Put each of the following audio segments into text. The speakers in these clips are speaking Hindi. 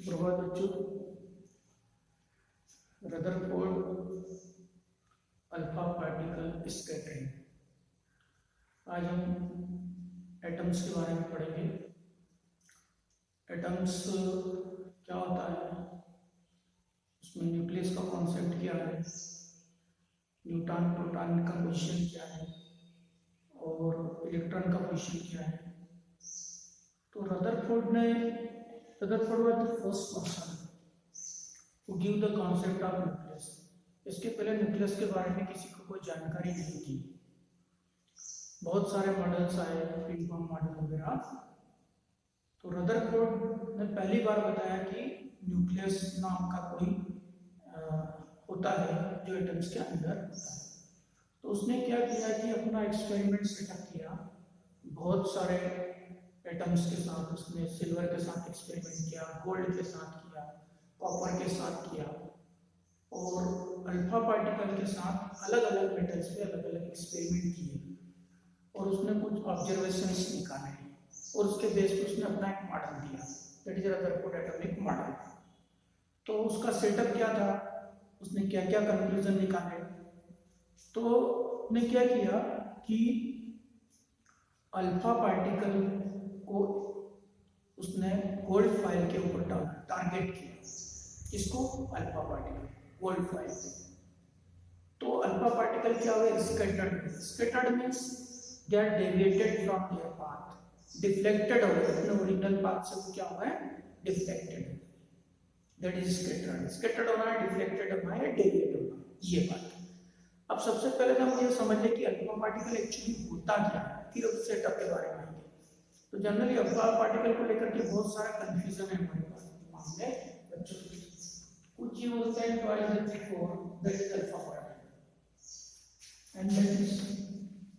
सुप्रभात बच्चों। Rutherford alpha particle scattering. आज हम एटम्स के बारे में पढ़ेंगे। एटम्स क्या होता है, उसमें न्यूक्लियस का कॉन्सेप्ट क्या है, न्यूट्रॉन प्रोटॉन का पोजीशन क्या है और इलेक्ट्रॉन का पोजीशन क्या है। तो Rutherford was the first person who give the concept of nucleus। इसके पहले न्यूक्लियस के बारे में किसी को कोई जानकारी नहीं थी। बहुत सारे मॉडल्स आए, पिन बॉम्ब मॉडल वगैरह। तो रदरफोर्ड ने पहली बार बताया कि न्यूक्लियस नाम का कोई होता है जो एटम्स के अंदर होता है। तो उसने क्या किया कि अपना एक्सपेरिमेंट सेटअप किया। बहुत सारे एटम्स के साथ उसने सिल्वर के साथ एक्सपेरिमेंट किया, गोल्ड के साथ किया, कॉपर के साथ किया और अल्फा पार्टिकल के साथ अलग अलग मेटल्स पे अलग अलग एक्सपेरिमेंट किए और उसने कुछ ऑब्जर्वेशंस निकाले और उसके बेस पे उसने अपना एक मॉडल दिया, that is Rutherford atomic model. तो उसका सेटअप क्या था, उसने क्या क्या कंक्लूजन निकाले। तो उसने क्या किया कि अल्फा पार्टिकल को उसने गोल्ड फाइल के ऊपर टारगेट किया। इसको अल्फा पार्टिकल गोल्ड फाइल। तो अल्फा पार्टिकल क्या हुए, scattered means they are deviated from their path, deflected हो गए अपने ओरिजिनल पाथ से। वो क्या हुआ है, deflected, that is scattered. Scattered होना है, डिफ्लेक्टेड होना है, डेविएट होना, ये बात। अब सबसे पहले तो हम ये समझ लें कि अल्फा पार्टिकल एक्चुअली होता क्या है, फिर उस सेटअप के बारे में आएंगे। तो जनरली अल्फा पार्टिकल को लेकर के बहुत सारा कंफ्यूजन है हमारे पास दिमाग में बच्चों। कुछ ये होता है twice H4, that is alpha particle, and that is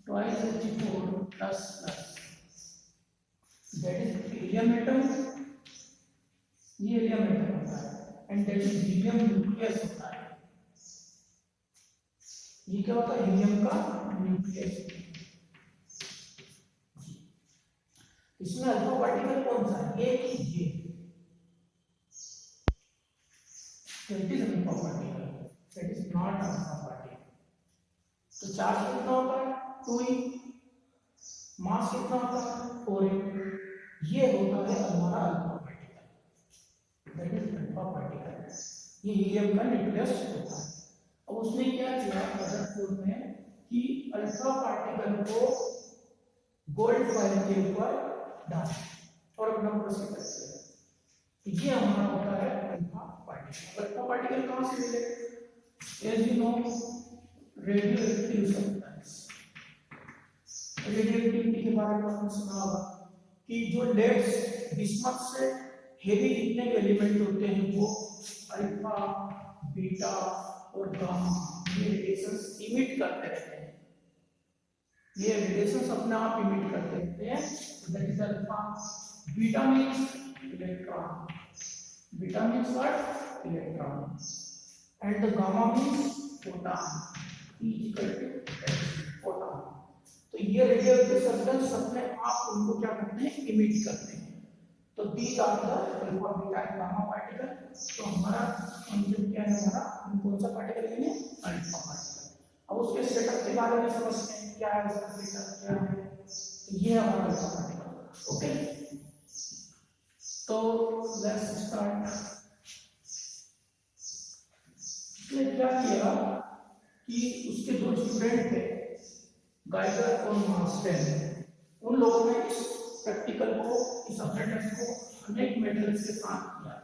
twice H4 plus that is helium atom, ये हीलियम एटम होता है, and that is helium nucleus होता है। ये क्या होता है, हीलियम का न्यूक्लियस। इसमें अल्फा पार्टिकल कौन सा है, ये that is alpha particle, that is not alpha particle। तो चार्ज कितना होता है, 2e, मास कितना होता है, 4e। ये होता है हमारा alpha particle, that is alpha particle। ये हीलियम का न्यूक्लियस होता है। अब उसने क्या किया रदरफोर्ड ने कि अल्फा पार्टिकल को गोल्ड फाइल के ऊपर डाला और अपना प्रोसेस किया। ये हमारा होता है अल्फा पार्टिकल। अल्फा पार्टिकल कहां से मिले, as you know radioactive substance. Radioactivity के बारे में आपने सुना होगा कि जो लेड्स बिस्मथ से हेवी जितने भी एलिमेंट होते हैं वो अल्फा, बीटा और गामा ये रेडिएशंस इमिट करते रहते हैं। ये रेडिएशंस अपने आप इमिट करते रहते हैं। That is alpha. Beta means electron, beta means what, electron, and the gamma means photon, E equal to photon। तो ये रेडियोएक्टिव सब्सटेंस अपने आप उनको क्या करते हैं, इमिट करते हैं। तो these are the alpha, beta and gamma particle. तो हमारा कॉन्सेप्ट क्या है, हमारा हम कौन सा पार्टिकल लेंगे, अल्फा पार्टिकल। अब उसके सेटअप के बारे में समझते हैं, क्या है उसका सेटअप, क्या है। तो ये हमारा अल्फा पार्टिकल, ओके। तो लेट्स स्टार्ट। उसने क्या किया कि उसके दो स्टूडेंट थे, गाइगर और मार्स्टेन। उन लोगों ने इस प्रैक्टिकल को, इस अप्रेंटिस को अनेक मेटल्स के साथ किया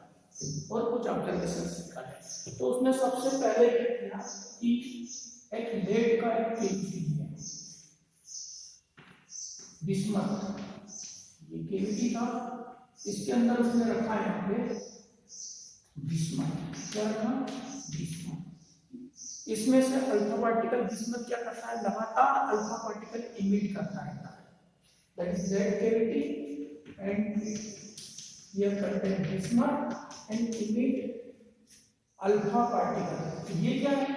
और कुछ ऑब्जर्वेशंस निकाले। तो उसने सबसे पहले क्या किया कि एक लेड का एक केविटी लिया, बिस्मथ, ये केविटी था, इसके अंदर उसने रखा है यहाँ पे बिस्मथ। क्या रखा, बिस्मथ। इसमें से अल्फा पार्टिकल बिस्मथ क्या करता है, लगातार अल्फा पार्टिकल इमिट करता रहता है। That is that cavity and here contain bismuth and emit alpha particle. ये क्या है,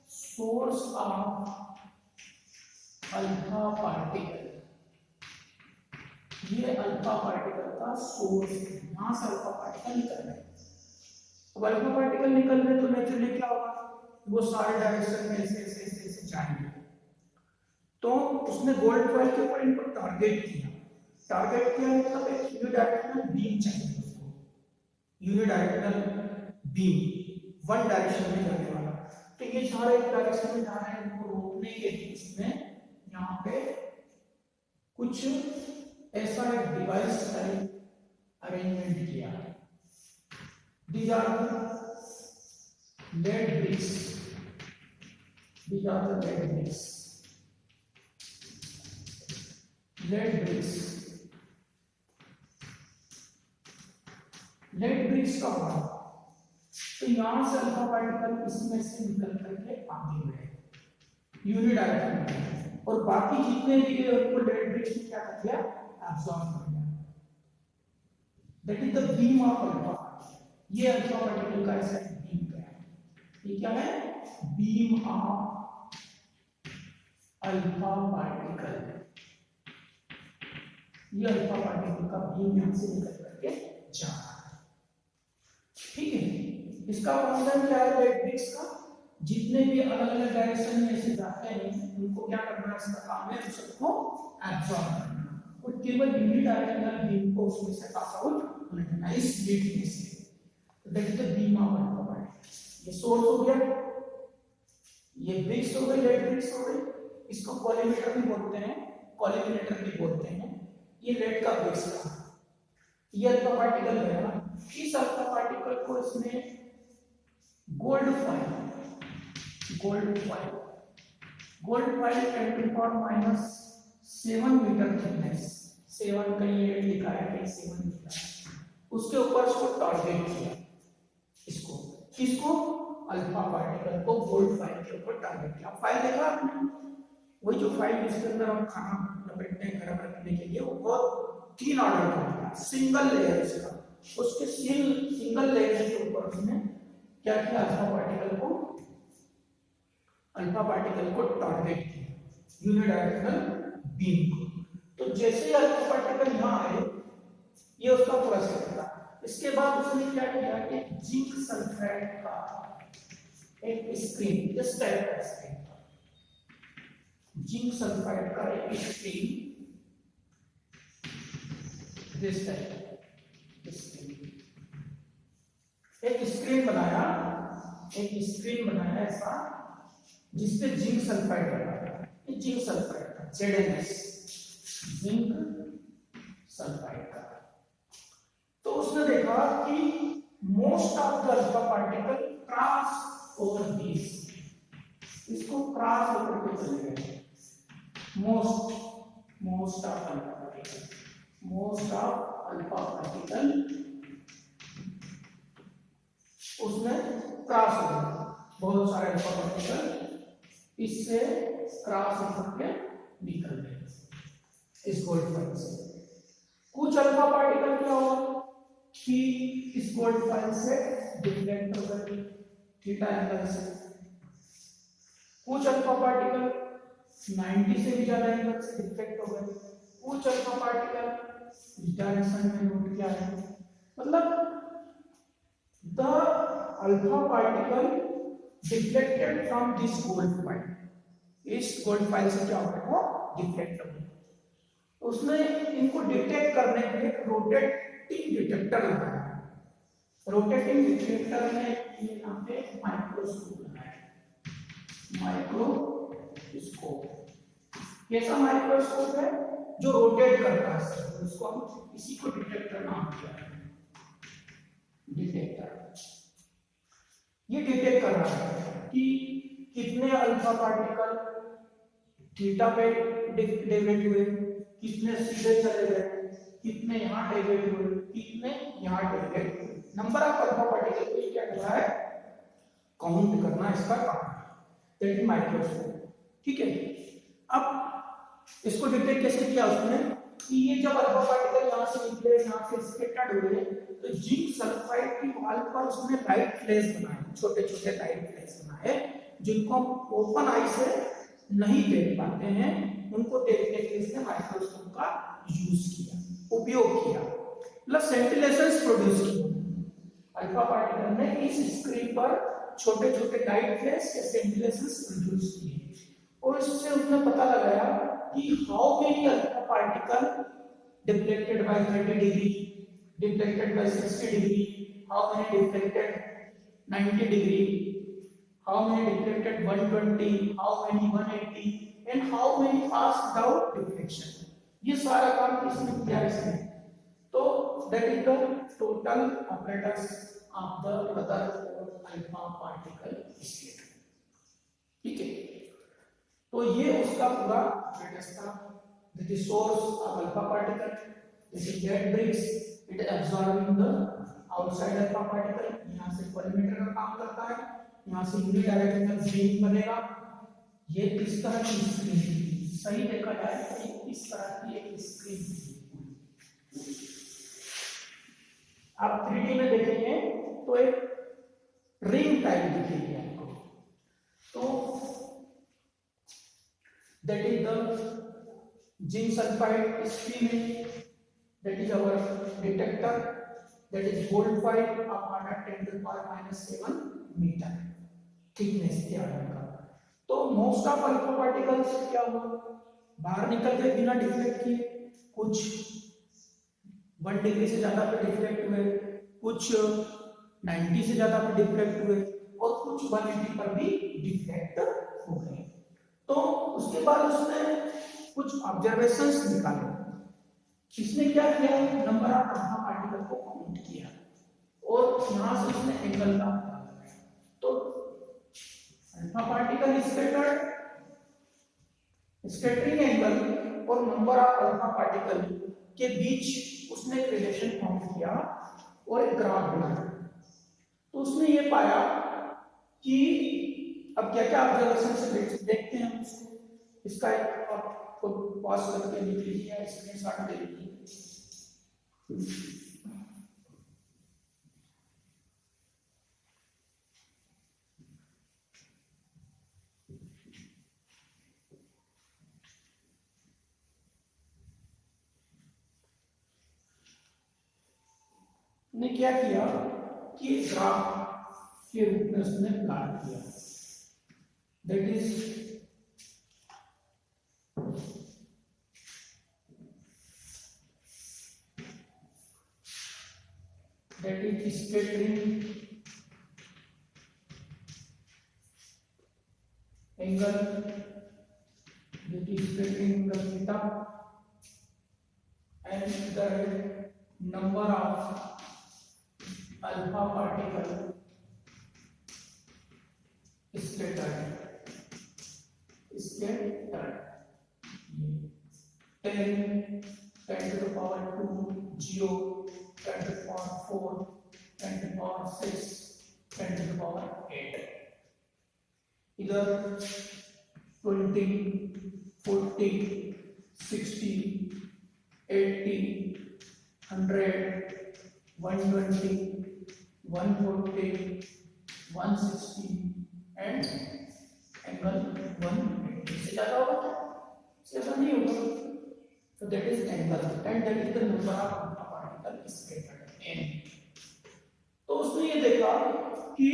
सोर्स ऑफ अल्फा पार्टिकल। ये अल्फा पार्टिकल का सोर्स है, यहां से अल्फा पार्टिकल निकल रहा है। अब अल्फा पार्टिकल निकल रहे तो नेचुरली क्या होगा, वो सारे डायरेक्शन में ऐसे ऐसे ऐसे ऐसे जाएंगे। तो उसने गोल्ड फॉइल के ऊपर इनको टारगेट किया मतलब एक यूनिडायरेक्शनल बीम चाहिए उसको, यूनिडायरेक्शनल बीम वन डायरेक्शन में जाने वाला। तो ये सारे एक डायरेक्शन में जा रहे हैं, इनको रोकने के लिए इसने यहाँ पे कुछ ऐसा एक डिवाइस टाइप अरेंजमेंट किया। These are the lead bricks. These are the lead bricks. Lead bricks. Lead bricks का बना, तो यहां से अल्फा पार्टिकल इसमें से निकल करके आगे बढ़े यूनिडायरेक्शन में, और बाकी जितने भी उनको लेड ब्रिक्स ने क्या कर दिया, एब्सॉर्ब कर दिया। That is the beam of alpha. ये अल्फा पार्टिकल का ऐसा बीम का है। ये क्या है, बीम ऑफ अल्फा पार्टिकल। ये अल्फा पार्टिकल का बीम यहां से निकल करके जा रहा है, ठीक है। इसका फंक्शन क्या है, लेड ब्रिक्स का, जितने भी अलग अलग डायरेक्शन में ऐसे जाते हैं उनको क्या करना है, इसका काम है सबको एब्सॉर्ब करना, और केवल यूनिडायरेक्शनल बीम को उसमें से पास आउट होने देना इस स्लिट में से। That is the beam of alpha particle. ये सोर्स हो गया, ये ब्रिक्स हो गए, लेड ब्रिक्स हो गए। इसको कॉलीमेटर भी बोलते हैं, कॉलीमिनेटर भी बोलते हैं। ये लेड का ब्रिक्स था, ये अल्फा पार्टिकल गया। इस अल्फा पार्टिकल को इसने गोल्ड फॉइल 10⁻⁷ मीटर थिकनेस, 7 कहीं 8 लिखा है, कहीं 7 लिखा है, उसके ऊपर इसको टारगेट किया। इसको अल्फा पार्टिकल को गोल्ड फाइल के ऊपर टारगेट किया। फाइल देखा आपने, वही जो फाइल जिसके अंदर हम खाना लपेटने गर्म रखने के लिए, वो बहुत 3 ऑर्डर का होता है, सिंगल लेयर इसका। उसके सिंगल लेयर के ऊपर उसने क्या किया, अल्फा पार्टिकल को टारगेट किया, यूनिडायरेक्शनल बीम को। तो जैसे ही अल्फा पार्टिकल यहाँ आए, ये उसका पूरा सेट था। इसके बाद उसने क्या किया कि जिंक सल्फाइड का एक स्क्रीन, जिंक सल्फाइड का एक स्क्रीन, एक स्क्रीन बनाया ऐसा, जिसपे जिंक सल्फाइड लगाया। ये जिंक सल्फाइड का ZnS, जिंक सल्फाइड का। तो उसने देखा कि most of the alpha particle cross over this, इसको क्रॉस ओवर के चले गए। मोस्ट ऑफ अल्फा पार्टिकल उसमें क्रॉस हो गया, बहुत सारे अल्फा पार्टिकल इससे क्रॉस होकर के निकल गए इस गोल्ड फाइल से। कुछ अल्फा पार्टिकल क्या हुआ कि इस गोल्ड फाइल से डिफ्लेक्ट हो गए थीटा एंगल से। कुछ अल्फा पार्टिकल 90 से भी ज्यादा एंगल से डिफ्लेक्ट हो गए। कुछ अल्फा पार्टिकल इस डायरेक्शन में रूट किया है, मतलब the alpha particle deflected from this gold file, इस गोल्ड फाइल से क्या होगा, वो डिफ्लेक्ट हो गया। उसने इनको डिटेक्ट करने के लिए रोटेटिंग डिटेक्टर लगाया। रोटेटिंग डिटेक्टर में यहाँ पे माइक्रोस्कोप लगाया, माइक्रोस्कोप। कैसा माइक्रोस्कोप है, जो रोटेट करता है, उसको हम इसी को डिटेक्टर नाम दिया है, डिटेक्टर। ये डिटेक्ट कर रहा है कि कितने अल्फा पार्टिकल थीटा पे डेविएट हुए, कितने सीधे चले गए, कितने यहाँ डेविएट हुए, कितने यहाँ डेविएट हुए। नंबर ऑफ अल्फा पार्टिकल को क्या कर रहा है, काउंट करना इसका काम है, दैट इज माइक्रोस्कोप। ठीक है, अब इसको डिटेक्ट कैसे किया उसने कि ये जब अल्फा पार्टिकल यहाँ से निकले, यहाँ से स्कैटर्ड हुए, तो जिंक सल्फाइड की वॉल पर उसने लाइट फ्लैश बनाए, छोटे छोटे लाइट फ्लैश बनाए, जिनको हम ओपन आई से नहीं देख पाते हैं, उनको देखने के लिए इसने माइक्रोस्कोप का यूज किया, उपयोग किया, प्लस सेंटिलेशंस प्रोड्यूस किया। अल्फा पार्टिकल ने इस स्क्रीन पर छोटे छोटे लाइट फ्लैश या सेंटिलेशंस प्रोड्यूस किए और इससे उसने पता लगाया कि how many alpha particle deflected by 30 degree, deflected by 60 degree, how many deflected 90 degree, how many deflected 120, how many 180 and how many passed without deflection. ये सारा काम इसने किया इसने. तो that is the total apparatus of the other alpha particle scatter. ठीक है. तो ये उसका पूरा apparatus था. That is source of alpha particle. This is that brings it absorbing the outside alpha particle. यहाँ से collimator का काम करता है. यहाँ से यूनिडायरेक्शनल बीम बनेगा. ये इस तरह की स्क्रीन थी. सही देखा जाए तो इस तरह की एक स्क्रीन थी. आप 3D में देखेंगे तो एक रिंग टाइप दिखेगी आपको. तो that is the zinc sulphide screen. That is our detector. That is gold foil of order 10 to the power -7 metre thickness के आधार का. तो मोस्ट ऑफ अल्फा पार्टिकल्स क्या हुआ, बाहर निकल गए बिना डिफ्लेक्ट किए. कुछ 1 डिग्री से ज्यादा पे डिफ्लेक्ट हुए, कुछ 90 से ज्यादा पे डिफ्लेक्ट हुए और कुछ 180 पर भी डिफ्लेक्ट हो गए. तो उसके बाद उसने कुछ ऑब्जर्वेशंस निकाले. इसने क्या किया, नंबर ऑफ अल्फा पार्टिकल को काउंट किया और यहां से उसने एंगल का. तो अल्फा पार्टिकल स्कैटरिंग एंगल और नंबर ऑफ अल्फा पार्टिकल के बीच उसने एक रिलेशन फाउंड किया और एक ग्राफ बनाया. तो उसने ये पाया कि अब क्या क्या ऑब्जर्वेशन से देखते हैं उसको. इसका एक आपको पॉज करके लिख लीजिए या स्क्रीनशॉट ले लीजिए. ने क्या किया कि ग्राफ के रूप में उसने प्लॉट किया. That is scattering angle, that is scattering angle theta and the number of alpha particle scattered 10 to the power 2 0 10 to the power 4 10 to the power 6 10 to the power 8. इधर 20 40 60 80 100 120 140 160 and एंगल 180 से ज्यादा होगा से ज्यादा नहीं होगा. So that is angle and that is the number of alpha particle scattered n. तो उसने ये देखा कि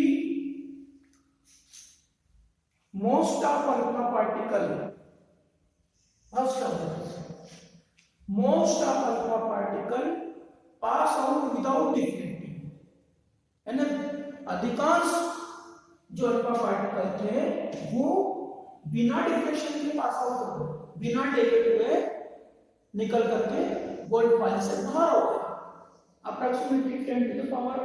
most of alpha particle pass out without deflecting. यानी अधिकांश जो अल्फा पार्टिकल थे वो बिना डिफ्लेक्शन के पास आउट हो गए, बिना डेगे हुए निकल करके गोल्ड फाइल से बाहर हो गए. Approximately 10 to the power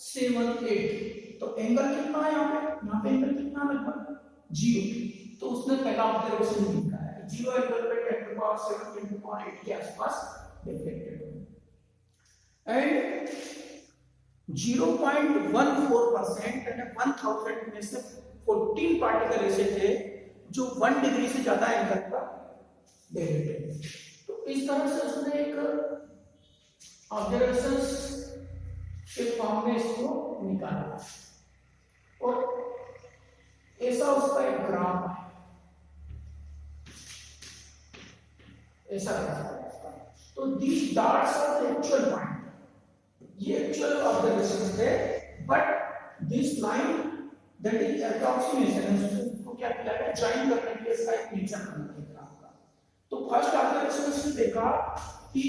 7 8. तो एंगल कितना है यहाँ पे एंगल कितना लगभग 0. तो उसने पहला ऑब्जर्वेशन लिखा है 0 एंगल पे 10 to the power 7 10 to the power 8 के आसपास डिफ्लेक्टेड हो. एंड 0.14% यानी 1000 में से 14 पार्टिकल ऐसे थे जो 1 डिग्री से ज्यादा एंगल पर डेविएटेड. तो इस तरह से उसने एक ऑब्जर्वेशंस के फॉर्म में इसको निकाला और ऐसा उसका एक ग्राफ है. ऐसा तो these dots are the actual point. ये एक्चुअल ऑब्जर्वेशन थे, but this line that is approximation, उसको क्या किया गया, ज्वाइन करने के लिए इसका एक नेचर बना दिया आपका। तो फर्स्ट ऑब्जर्वेशन से देखा कि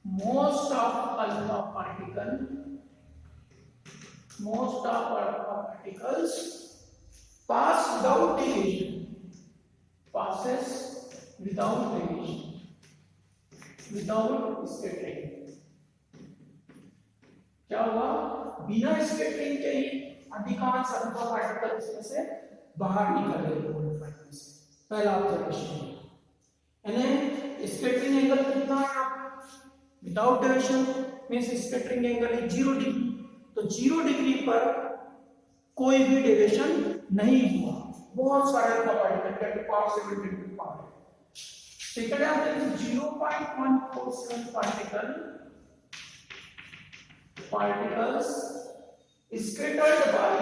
most of alpha particles pass without deviation, passes without deviation, without scattering। क्या हुआ, बिना स्कैटरिंग के ही अधिकांश अल्फा पार्टिकल इसमें से बाहर निकल गए। पहला ऑब्जर्वेशन, यानी स्कैटरिंग एंगल कितना है, without deviation means scattering angle है 0 डिग्री, तो 0 डिग्री पर कोई भी डेविएशन नहीं हुआ। बहुत सारे alpha particle 10 to power 7 10 to power, second है 0.147 particles scattered by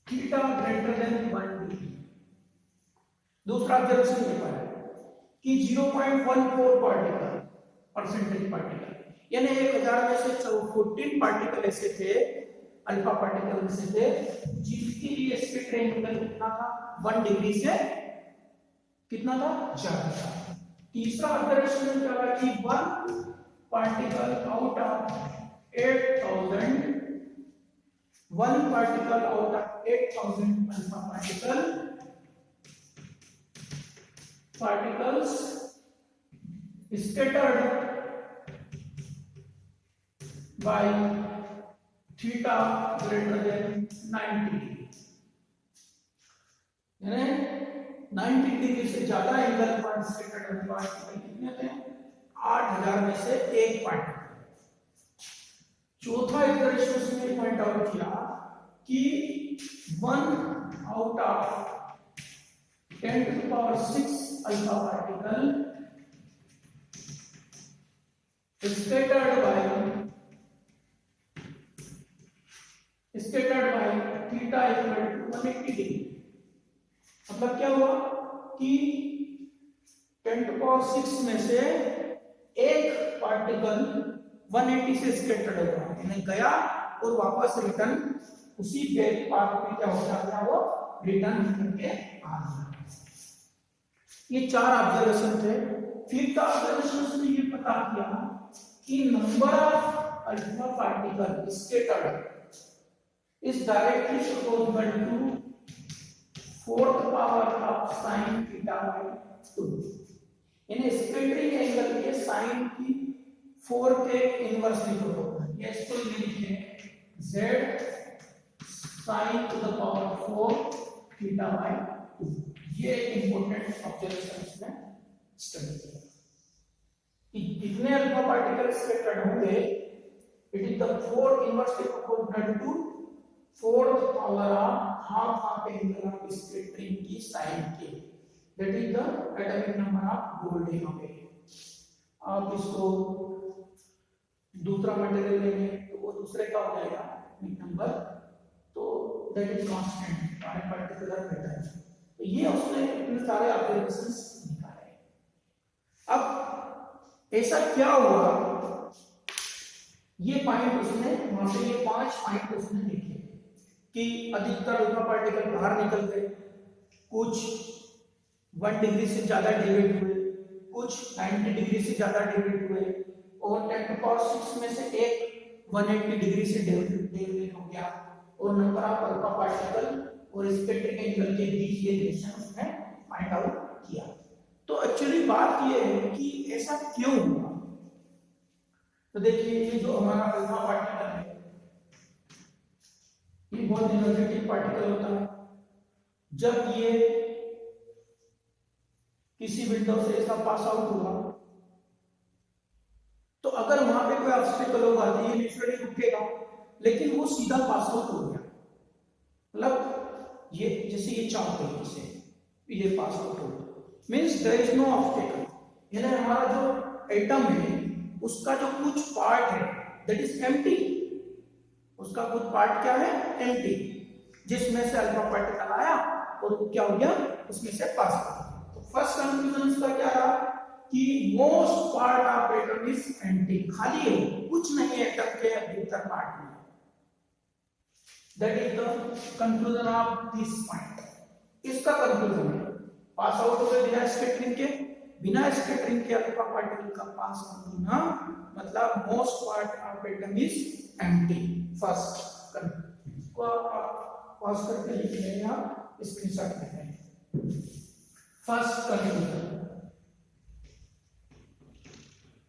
theta greater than 1 degree। दूसरा ऑब्जर्वेशन ये है कि 0.14 परसेंटेज पार्टिकल, यानी 1000 में से 14 पार्टिकल ऐसे थे, अल्फा पार्टिकल ऐसे थे जिनके लिए स्कैटरिंग एंगल कितना था, 1 डिग्री से कितना था, ज्यादा था। तीसरा ऑब्जर्वेशन क्या है कि 1 particle out of 8000 alpha particles scattered by theta greater than 90 degree, यानी 90 डिग्री से ज्यादा एंगल पर स्कैटर्ड पार्टिकल कितने थे, 8000 में से एक पार्टिकल। चौथा ऑब्जर्वेशन में पॉइंट आउट किया कि 1 out of 10 to the power 6 alpha particle scattered by theta equal to 180 degree. मतलब क्या हुआ कि 10 to the power 6 में से एक पार्टिकल 180 से स्कैटर्ड हुआ, यानी गया और वापस रिटर्न उसी पाथ में क्या हो जाता है, वो रिटर्न करके आ गया। ये 4 ऑब्जर्वेशन थे। फिफ्थ ऑब्जर्वेशन में ये पता किया कि number of alpha particle scattered is directly proportional to 4th power of sin theta by 2। यानी स्कैटरिंग एंगल के sin की 4 के इनवर्सली प्रोपोर्शनल। ये इसको लिखिए z sin to the power 4 theta by 2। ये एक इंपॉर्टेंट ऑब्जर्वेशन इसमें स्टडी किया कि कितने अल्फा पार्टिकल स्कैटर्ड होंगे, it is the 4 inversely proportional to 4th power of half angle of scattering की साइन के, that is the atomic number of golden हो गए। आप इसको दूसरा मटेरियल लेंगे तो वो दूसरे का हो जाएगा एटॉमिक नंबर, तो that is constant for a particular metal. तो ये उसने इतने सारे ऑब्जर्वेशंस निकाले। अब ऐसा क्या हुआ, ये पॉइंट उसने वहां पे ये 5 पॉइंट उसने देखे कि अधिकतर अल्फा पार्टिकल बाहर निकल गए, कुछ 1 डिग्री से ज्यादा डेविएट हुए, कुछ 90 डिग्री से ज्यादा डेविएट हुए, और 10 to the power 6 में से एक 180 डिग्री से डेविएट हो गया, और नंबर ऑफ अल्फा पार्टिकल और स्पेक्ट्रिक एंगल के बीच ये रिलेशन उसने फाइंड आउट किया। तो एक्चुअली बात ये है कि ऐसा क्यों हुआ। तो देखिए ये जो हमारा अल्फा पार्टिकल है, ये बहुत एनर्जेटिक पार्टिकल होता है। जब ये किसी विंडो से ऐसा पास आउट हुआ, तो अगर वहां पे कोई ऑब्स्टेकल होगा तो ये नेचुरली रुकेगा, लेकिन वो सीधा पास आउट हो गया। मतलब ये जैसे ये चाहते हैं इसे ये पास आउट हो, means there is no obstacle. यानी हमारा जो एटम है उसका जो कुछ पार्ट है दैट इज एम्प्टी, उसका कुछ पार्ट क्या है, एम्प्टी, जिसमें से अल्फा पार्टिकल आया और वो क्या हो गया, उसमें से पास हो गया। तो फर्स्ट कंक्लूजन इसका क्या रहा कि most part of atom is empty, खाली है, कुछ नहीं है एटम के भीतर पार्ट में। That is the conclusion of this point. इसका कंक्लूजन है पास आउट हो गए बिना स्कैटरिंग के, बिना स्कैटरिंग के अल्फा पार्टिकल का पास होना मतलब most part of atom is empty. First को पॉज करके लिख लें या स्क्रीनशॉट ले लें। First conclusion,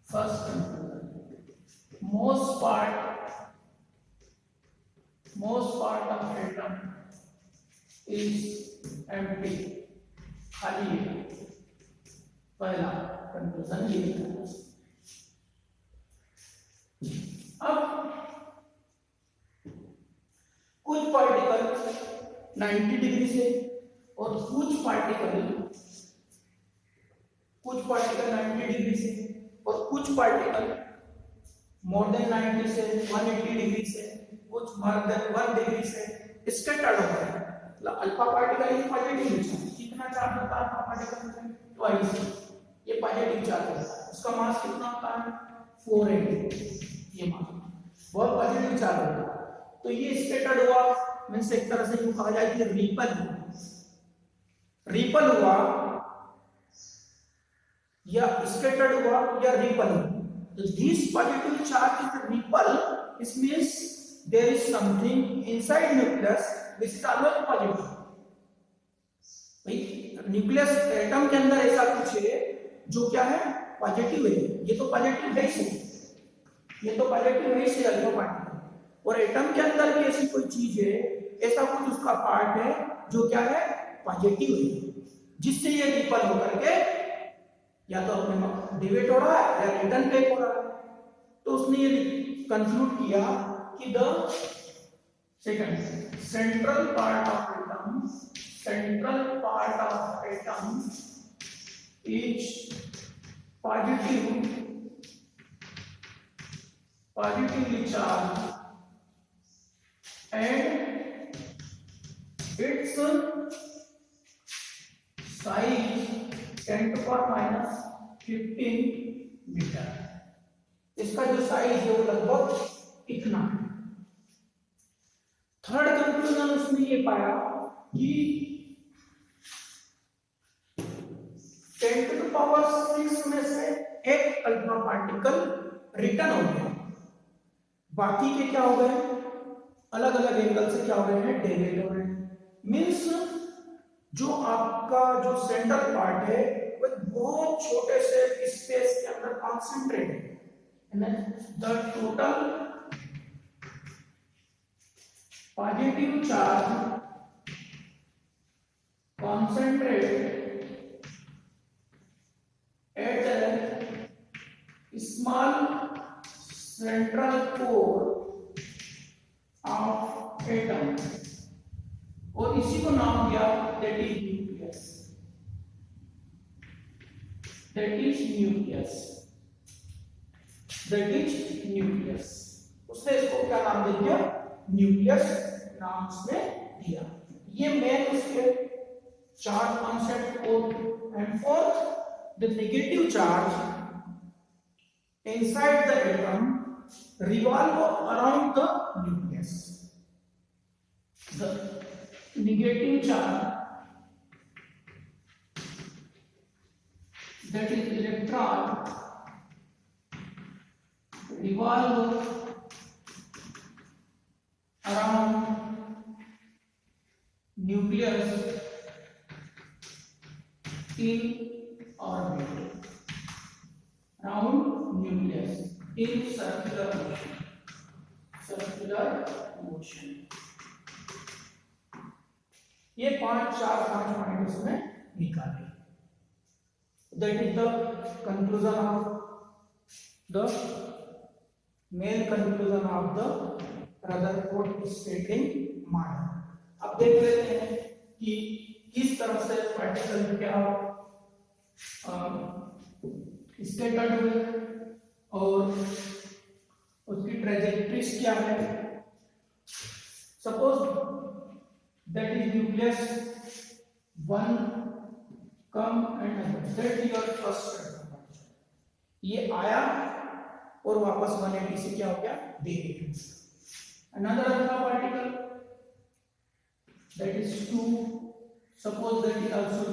first conclusion, most part of atom is empty, खाली है। पहला कंक्लूजन ये है। अब कुछ पार्टिकल 90 डिग्री से और कुछ पार्टिकल 90 डिग्री से और कुछ पार्टिकल मोर देन 90 से 180 डिग्री से, कुछ मोर देन 1 डिग्री से स्कैटर्ड होता है। मतलब alpha particle is positive charge, कितना चार्ज होता है अल्फा पार्टिकल में? ट्वाइस, ये पॉजिटिव चार्ज होता है। उसका मास कितना होता है? 480, ये मास बहुत पॉजिटिव चार्ज होता है। तो ये स्कैटर्ड हुआ, मींस एक तरह से यूं कहा जाए कि रिपल हुआ या स्कैटर्ड हुआ या रिपल हुआ। तो this positive charge is repel, it means there is something inside nucleus which is always positive. भाई न्यूक्लियस एटम के अंदर ऐसा कुछ है जो क्या है? पॉजिटिव है। ये तो पॉजिटिव है ही, ये तो पॉजिटिव है ही अल्फा पार्टिकल। और एटम के अंदर भी ऐसी कोई चीज है, ऐसा कुछ उसका पार्ट है जो क्या है? पॉजिटिव है, जिससे ये रिपल होकर के या तो अपने डिवेट हो रहा है या रिटर्न बैक हो रहा है। तो उसने ये कंक्लूड किया कि the second central part of atom is positively charged and its size 10 to power minus 15 metre. इसका जो साइज है वो लगभग इतना है। थर्ड कंक्लूजन उसने ये पाया कि 10 to the power 6 में से एक अल्फा पार्टिकल रिटर्न हो गया, बाकी के क्या हो गए? अलग अलग एंगल से क्या हो गए हैं? डेविएट हो गए। मींस जो आपका जो सेंट्रल पार्ट है वो बहुत छोटे से स्पेस के अंदर कॉन्सेंट्रेट है। The total positive charge concentrate at a small central core of atom और इसी को नाम दिया that is nucleus, that is nucleus, that is nucleus। उसने इसको क्या नाम दे दिया? न्यूक्लियस नाम उसने दिया। ये मेन उसके चार्ज कॉन्सेप्ट और and fourth the negative charge inside the atom revolve around the nucleus. The negative charge, that is electron, revolve around nucleus in orbit, around nucleus in circular motion। ये 5 पॉइंट उसने निकाले। That is the conclusion of the main conclusion of the Rutherford scattering model. अब देख लेते हैं कि किस तरह से पार्टिकल क्या स्कैटर्ड हुए और उसकी ट्रेजेक्टरीज क्या है। Suppose that is nucleus one come and that your first ये आया और वापस 180 से क्या हो गया deviate. Another alpha particle that is 2, suppose that is also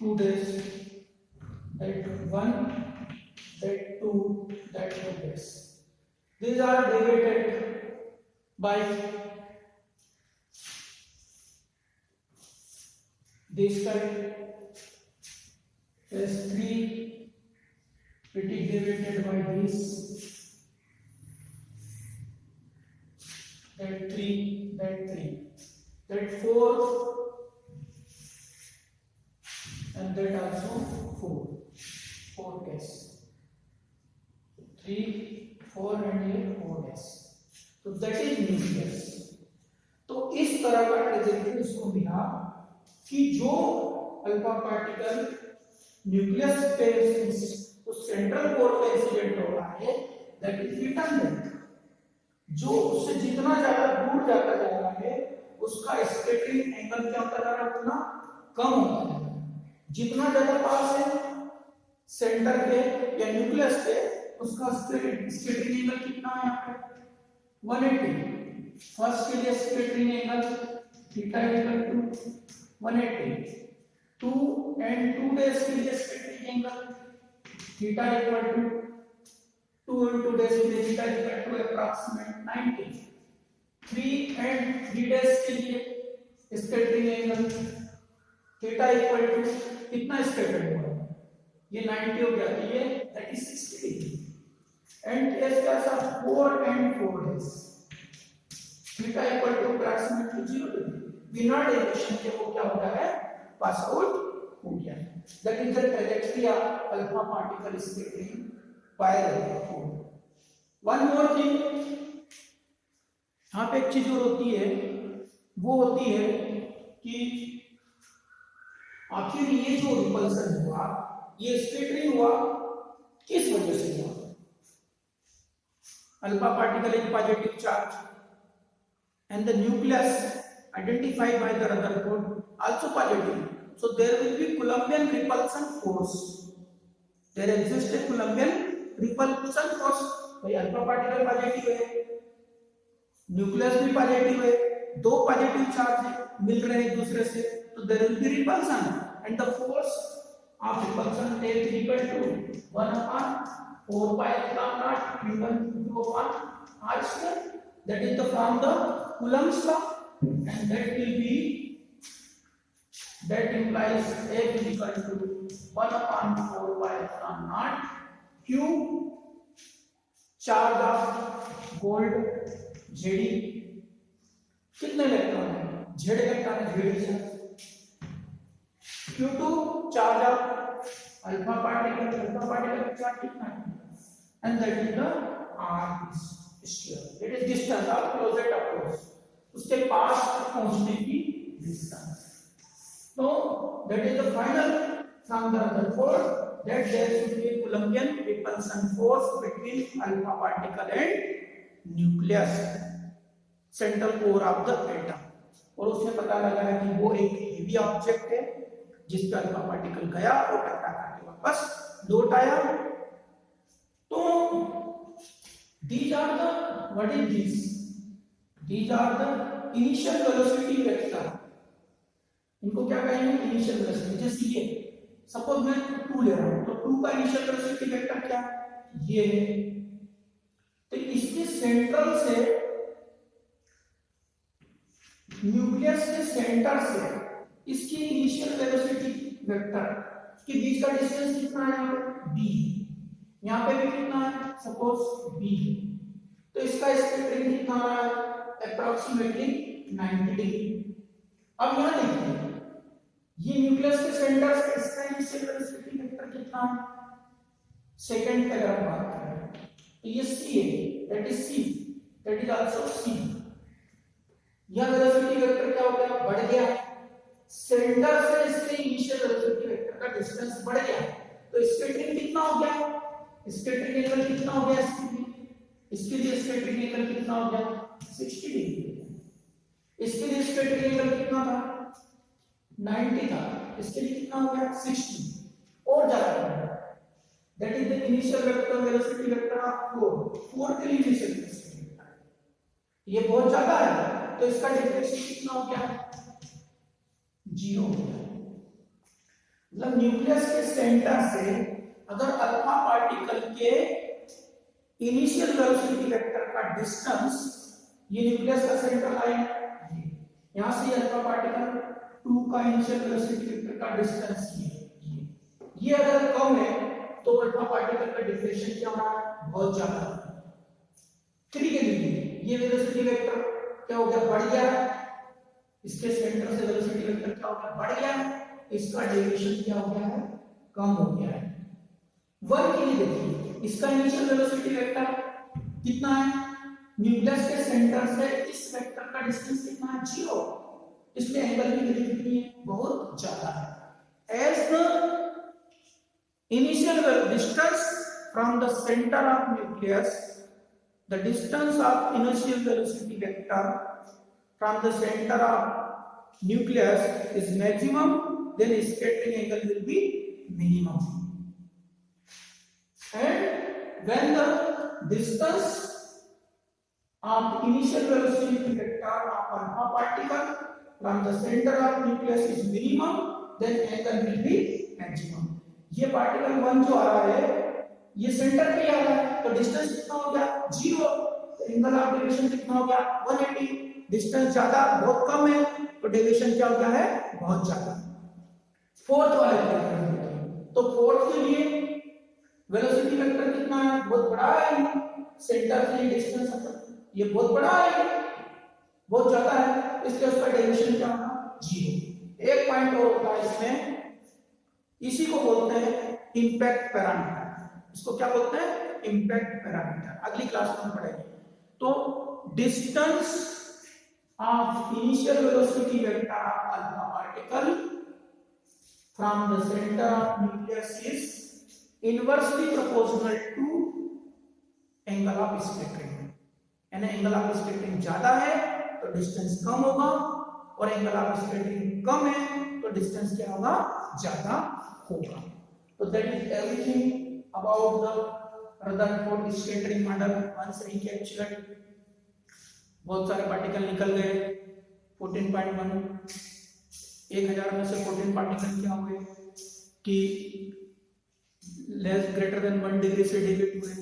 2 days, that 1, that 2, that 2 days. These are deviated by this type is 3, it is deviated by this, that 3, that 4, and that also 4 days, 3, 4 and ये 4 days. तो that is न्यूक्लियस। तो इस तरह का ट्रेजेक्टरी इसको मिला कि जो अल्फा पार्टिकल न्यूक्लियस पे उस सेंट्रल कोर पे इंसिडेंट हो रहा है, दैट इज रिटर्न। जो उससे जितना ज्यादा दूर जाता जा रहा है उसका स्कैटरिंग एंगल क्या होता जा रहा है, उतना कम होता जा रहा है। जितना ज्यादा पास है सेंटर पे या न्यूक्लियस पे, उसका स्कैटरिंग एंगल कितना है यहाँ पे 180। फर्स्ट के लिए scattering angle theta equal to 180, 2 and 2 days के लिए scattering angle theta equal to 2 and 2 days के लिए theta equal to approximate 90, 3 and 3 days के लिए scattering angle theta equal to कितना स्कैटरिंग हुआ, ये 90 हो गया, तो ये 60 डिग्री। एंड केस कैसा 4 and 4 days theta equal to approximately 0 degree. बिना डेविएशन के वो क्या हो गया है, पास आउट हो गया। That is the trajectory of alpha particle scattering by the four. One more thing, यहाँ पे एक चीज और होती है, वो होती है कि आखिर ये जो रिपल्सन हुआ, ये स्कैटरिंग हुआ किस वजह से हुआ। Alpha particle is positive charge and the nucleus identified by the Rutherford also positive, so there will be Coulombian repulsion force, there exists a Coulombian repulsion force। भाई अल्फा पार्टिकल पॉजिटिव है, न्यूक्लियस भी पॉजिटिव है, दो पॉजिटिव चार्ज मिल रहे हैं एक दूसरे से, तो there will be repulsion and the force of repulsion is equal to 1/4 pi epsilon naught v1 q upon r square, that is the from the Coulomb's law, and that will be, that implies F is equal to 1/4 pi epsilon naught q charge of gold Zd, कितने इलेक्ट्रॉन है, Z इलेक्ट्रॉन है, Z q2 charge of alpha particle charge कितना है, and that is the r sphere, it is distance or closest approach, उसके पास पहुंचने की डिस्टेंस। तो that is the final from the Rutherford, that there should be a Coulombian repulsion force between alpha particle and nucleus, central core of the atom। और उसने पता लगाया कि वो एक हेवी ऑब्जेक्ट है जिस पर अल्फा पार्टिकल गया और टकरा के वापस लौट आया। तो these are the, what is this, these are the initial velocity vector, इनको क्या कहेंगे, इनिशियल वेलोसिटी। जैसे ये सपोज मैं 2 ले रहा हूं, तो 2 का इनिशियल वेलोसिटी वेक्टर क्या ये है, तो इसके सेंट्रल से, न्यूक्लियस के सेंटर से इसकी इनिशियल वेलोसिटी वेक्टर के बीच का डिस्टेंस कितना है, यहाँ पे b, यहाँ पे भी कितना है, सपोज b, तो इसका स्कैटरिंग कितना है, अप्रॉक्सीमेटली 90 डिग्री। अब यहाँ देखिए, ये न्यूक्लियस के सेंटर से इसका इनिशियल वेलोसिटी वेक्टर कितना है, सेकंड पे अगर बात करें तो ये c है, that is c, that is also c। यह वेलोसिटी वेक्टर क्या हो गया, बढ़ गया, सेंटर से इसके इनिशियल वेलोसिटी वेक्टर का डिस्टेंस बढ़ गया, तो स्कैटरिंग कितना हो गया, स्कैटरिंग एंगल कितना हो गया, इसके लिए स्कैटरिंग एंगल कितना हो गया, 60 डिग्री। इसके लिए स्कैटरिंग एंगल कितना था, 90 था, इसके लिए कितना हो गया 60, और ज्यादा बढ़ गया। That is the initial vector velocity vector of 4 के लिए इनिशियल वेलोसिटी वेक्टर। ये बहुत ज्यादा है तो इसका डिफरेंस कितना हो गया, 0 हो गया। मतलब न्यूक्लियस के सेंटर से अगर अल्फा पार्टिकल के इनिशियल वेलोसिटी वेक्टर का डिस्टेंस, ये न्यूक्लियस का सेंटर लाइन है, यहां से अल्फा पार्टिकल 2 का इनिशियल वेलोसिटी वेक्टर का डिस्टेंस ये अगर कम है तो अल्फा पार्टिकल का डिफ्रेक्शन क्या होना है, बहुत ज्यादा। ठीक है दीजिए, ये वेलोसिटी वेक्टर क्या हो गया, बढ़ गया, इसके सेंटर से वेलोसिटी वेक्टर क्या हो गया, बढ़ गया, इसका डेविएशन क्या हो गया है, कम हो गया है। 1 के लिए देखिए, इसका इनिशियल वेलोसिटी वेक्टर कितना है, न्यूक्लियस के सेंटर से इस वेक्टर का डिस्टेंस कितना है, 0, इसलिए एंगल की वैल्यू कितनी है, बहुत ज्यादा है। As the initial distance from the center of nucleus, the distance of initial velocity vector from the center of nucleus is maximum, then scattering angle will be minimum. And when the distance of initial velocity vector of alpha particle from the center of nucleus is minimum, then angle will be maximum. ये पार्टिकल 1 जो आ रहा है ये सेंटर पे आ रहा है तो डिस्टेंस कितना हो गया, 0, तो एंगल ऑफ डेविएशन कितना हो गया, 180। डिस्टेंस ज्यादा बहुत कम है तो डेविएशन क्या हो गया है, बहुत ज्यादा। फोर्थ वाले तो फोर्थ के लिए वेलोसिटी वेक्टर कितना है, बहुत बड़ा है, सेंटर से डिस्टेंस ये बहुत बड़ा है, बहुत ज्यादा है, इसलिए उसका डेविएशन क्या होगा, 0। एक पॉइंट और होता है इसमें, इसी को बोलते हैं इंपैक्ट पैरामीटर। इसको क्या बोलते हैं, इंपैक्ट पैरामीटर, अगली क्लास में पढ़ेंगे। तो distance of initial velocity vector of alpha particle from the centre of nucleus is inversely proportional to angle of scattering. यानी एंगल ऑफ स्कैटरिंग ज्यादा है तो डिस्टेंस कम होगा, और एंगल ऑफ स्कैटरिंग कम है तो डिस्टेंस क्या होगा, ज्यादा होगा। तो that is everything about the Rutherford scattering model. Once recaptured, बहुत सारे पार्टिकल निकल गए, 14.1, 1000 में से 14 पार्टिकल क्या हुए कि लेस ग्रेटर देन 1 डिग्री से डेविएट हुए।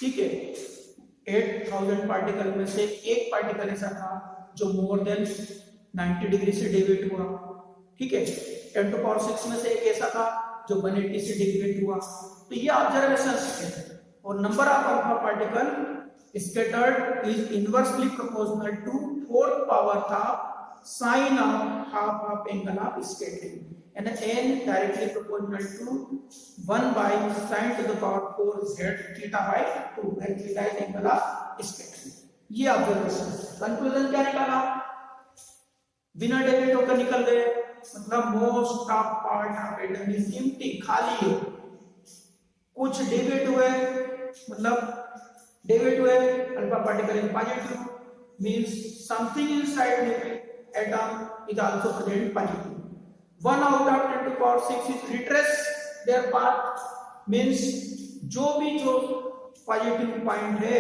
ठीक है, 8000 पार्टिकल में से एक पार्टिकल ऐसा था जो मोर देन 90 डिग्री से डेविएट हुआ। ठीक है, 10⁻⁶ में से एक ऐसा था जो 180 से डेविएट हुआ। तो ये ऑब्जर्वेशंस है। और number of alpha particle scattered is inversely proportional to 4th power of sin of half of angle of scattering, and n directly proportional to 1 by sin to the power 4 z theta by 2, where theta is angle of scattering। ये ऑब्जर्वेशन। कंक्लूजन क्या निकाला, बिना डेविएट होकर निकल गए, मतलब most of part of atom is empty, खाली है। कुछ डेविएट हुए, मतलब डेविएट हुए alpha particle is positive, means something inside nucleus atom is also present positive. 1 out of 10⁻⁶ is retrace there path, means जो पॉजिटिव पॉइंट है,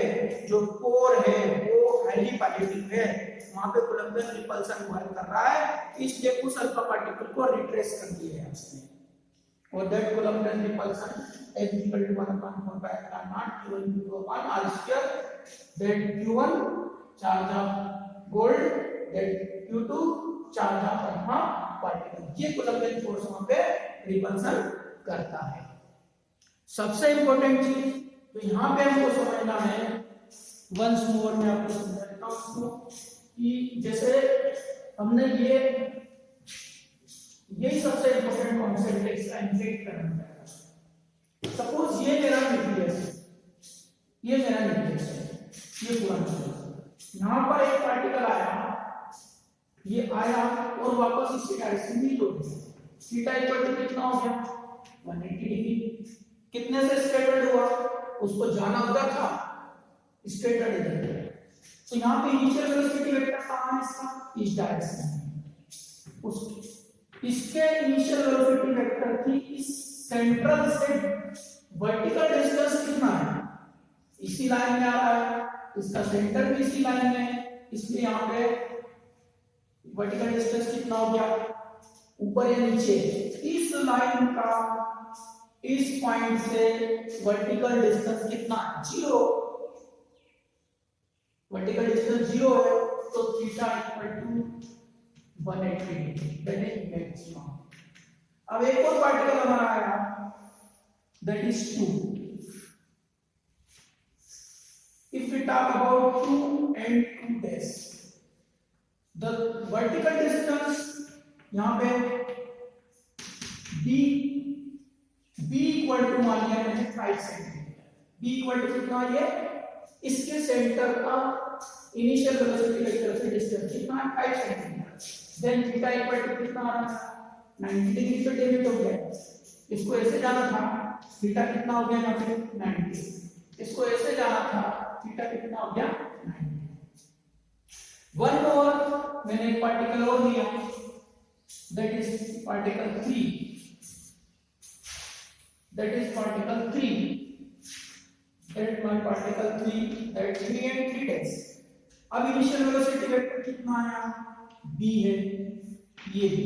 जो कोर है वो हाईली पॉजिटिव है, वहां पे कोलम्बियन रिपल्सन वर्क कर रहा है, इसलिए उस अल्फा पार्टिकल को रिट्रेस कर दिया है उसने। और that Columbian repulsion is equal to 1/4 pi epsilon naught q1 q2 1 r square, that q1 charge of gold, that q2 charge of alpha particle। ये कोलम्बियन फोर्स वहां पे रिपल्सन करता है। सबसे इंपॉर्टेंट चीज तो यहाँ पे हमको समझना है, वंस मोर मैं आपको समझा देता हूँ उसको, कि जैसे हमने यही सबसे इंपॉर्टेंट कॉन्सेप्ट है इसका इंपैक्ट करना है। सपोज ये मेरा न्यूक्लियस है, ये मेरा न्यूक्लियस है, ये पूरा न्यूक्लियस, यहाँ पर एक पार्टिकल आया, ये आया और वापस इसकी डायरेक्शन में हो गया, थीटा इक्वल टू कितना हो गया, 180 डिग्री। कितने से स्कैटर्ड हुआ, उसको जाना उधर था, स्कैटर्ड इधर। तो यहाँ पे इनिशियल वेलोसिटी वेक्टर कहाँ है इसका, इस डायरेक्शन में, इसके इनिशियल वेलोसिटी वेक्टर की इस सेंट्रल से वर्टिकल डिस्टेंस कितना है, इसी लाइन में आ रहा है, इसका सेंटर भी इसी लाइन में है, इसलिए यहाँ पे वर्टिकल डिस्टेंस कितना हो गया, ऊपर या नीचे, इस लाइन का इस पॉइंट से वर्टिकल डिस्टेंस कितना है, 0। वर्टिकल डिस्टेंस 0 है तो theta equal to 180 degree, that is maximum. अब एक और पार्टिकल हमारा आया, that is 2। If we talk about 2 and 2 dash, the vertical distance यहाँ पे b इक्वल टू मान लिया मैंने 5 सेंटीमीटर, b इक्वल टू कितना है, इसके सेंटर का इनिशियल वेलोसिटी वेक्टर से डिस्टेंस कितना है, 5 centimetre. Then theta equal to कितना आ रहा है, 90 डिग्री पे डेविएट हो गया, इसको ऐसे जाना था, थीटा कितना हो गया यहाँ पे 90, इसको ऐसे जाना था, थीटा कितना हो गया 90। वन और मैंने एक पार्टिकल और लिया, that is particle 3, that is particle 3, that is my particle 3, that 3 and 3 dash। अब इनिशियल वेलोसिटी वेक्टर कितना आया, b है, ये b,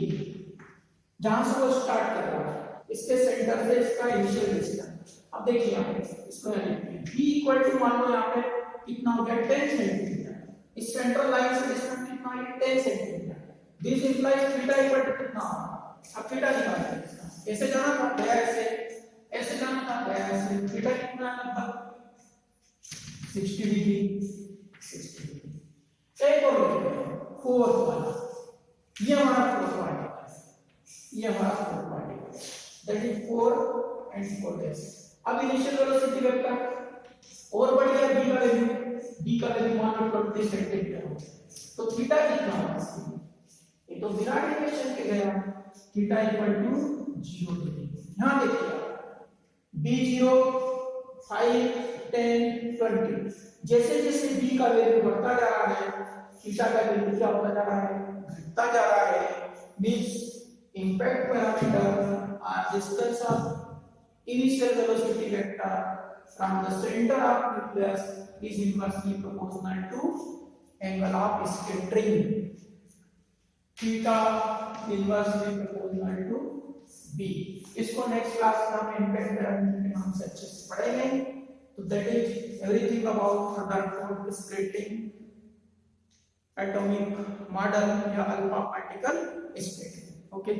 जहां से वो स्टार्ट कर रहा है, इसके सेंटर से इसका इनिशियल डिस्टेंस। अब देखिए यहाँ पे इसको b इक्वल टू मान लो यहाँ पे कितना हो गया 10 सेंटीमीटर, इस सेंट्रल लाइन से डिस्टेंस कितना है 10 centimetre. This implies theta equal to कितना, अब थीटा निकालते हैं इसका, ऐसे जाना था गया, ऐसे जाना था गया, ऐसे थीटा कितना है लगभग 60 डिग्री, 60 डिग्री। एक और फोर्थ वाला, ये हमारा फोर्थ पार्टिकल है, ये हमारा फोर्थ पार्टिकल है, दैट इज 4 and 4 dash। अब इनिशियल वेलोसिटी वेक्टर और बढ़ गया, b का वैल्यू मान लो 20 सेंटीमीटर हो, तो थीटा कितना होगा, ये तो बिना डेरिवेशन के गया, थीटा इक्वल टू 0 डिग्री। यहां देखिए b0 5 10 20, जैसे जैसे b का वैल्यू बढ़ता जा रहा है, थीटा का वैल्यू क्या होता जा रहा है, घटता जा रहा है। Means impact parameter or distance of initial velocity vector from the centre of nucleus is inversely proportional to angle of scattering, theta inversely proportional to b। इसको नेक्स्ट क्लास में हम इम्पैक्ट पैरामीटर के नाम से अच्छे से पढ़ेंगे। तो that is everything about Rutherford splitting atomic model या अल्फा पार्टिकल स्प्लिटिंग। ओके।